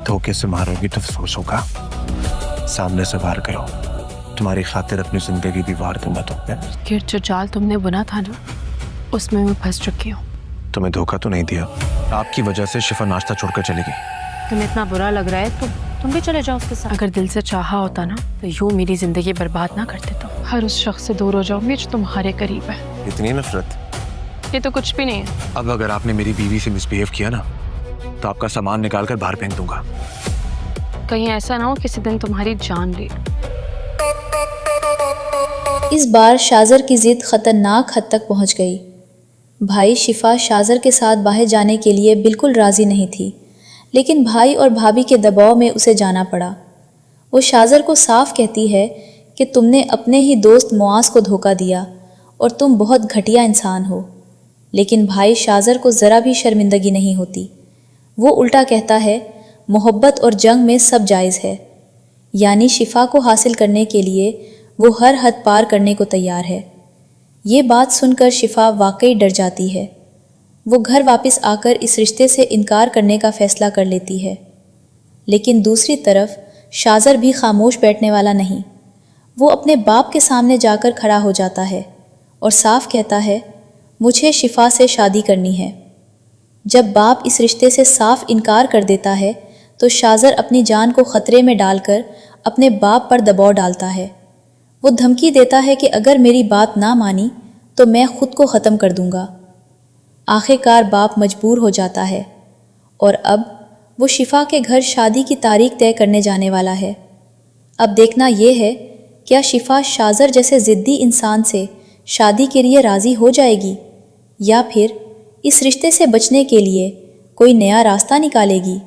धोखे से मारोगी तो अफसोस होगा। सामने से वार करो, तुम्हारी खातिर अपनी जिंदगी भी वार दूंगा तुम पे। कि जो जाल तुमने बुना था ना, उसमें मैं फंस चुकी हूँ। तुम्हें धोखा तो नहीं दिया, आपकी वजह से शिफा नाश्ता छोड़कर चली गई। तुम्हें इतना बुरा लग रहा है तो तुम भी चले जाओ उसके साथ। अगर दिल से चाहा होता ना तो यूं मेरी जिंदगी बर्बाद ना करते तुम। हर उस शख्स से दूर हो जाओगे जो तुम्हारे करीब है। इतनी नफरत? ये तो कुछ भी नहीं है। अब अगर आपने मेरी बीवी से मिसबिहेव किया ना तो आपका सामान निकाल कर बाहर फेंक दूंगा। कहीं ऐसा ना हो किसी दिन तुम्हारी जान ले। इस बार शाज़र की ज़िद ख़तरनाक हद तक पहुंच गई। भाई शिफा शाज़र के साथ बाहर जाने के लिए बिल्कुल राज़ी नहीं थी, लेकिन भाई और भाभी के दबाव में उसे जाना पड़ा। वो शाज़र को साफ कहती है कि तुमने अपने ही दोस्त मुआज़ को धोखा दिया और तुम बहुत घटिया इंसान हो। लेकिन भाई शाज़र को ज़रा भी शर्मिंदगी नहीं होती। वो उल्टा कहता है मोहब्बत और जंग में सब जायज़ है, यानी शिफा को हासिल करने के लिए वो हर हद पार करने को तैयार है। ये बात सुनकर शिफा वाकई डर जाती है। वो घर वापस आकर इस रिश्ते से इनकार करने का फ़ैसला कर लेती है। लेकिन दूसरी तरफ शाज़र भी खामोश बैठने वाला नहीं। वो अपने बाप के सामने जाकर खड़ा हो जाता है और साफ कहता है मुझे शिफा से शादी करनी है। जब बाप इस रिश्ते से साफ इनकार कर देता है तो शाज़र अपनी जान को ख़तरे में डालकर अपने बाप पर दबाव डालता है। वो धमकी देता है कि अगर मेरी बात ना मानी तो मैं ख़ुद को ख़त्म कर दूंगा। आखिरकार बाप मजबूर हो जाता है और अब वो शिफा के घर शादी की तारीख तय करने जाने वाला है। अब देखना ये है क्या शिफा शाज़र जैसे ज़िद्दी इंसान से शादी के लिए राज़ी हो जाएगी या फिर इस रिश्ते से बचने के लिए कोई नया रास्ता निकालेगी।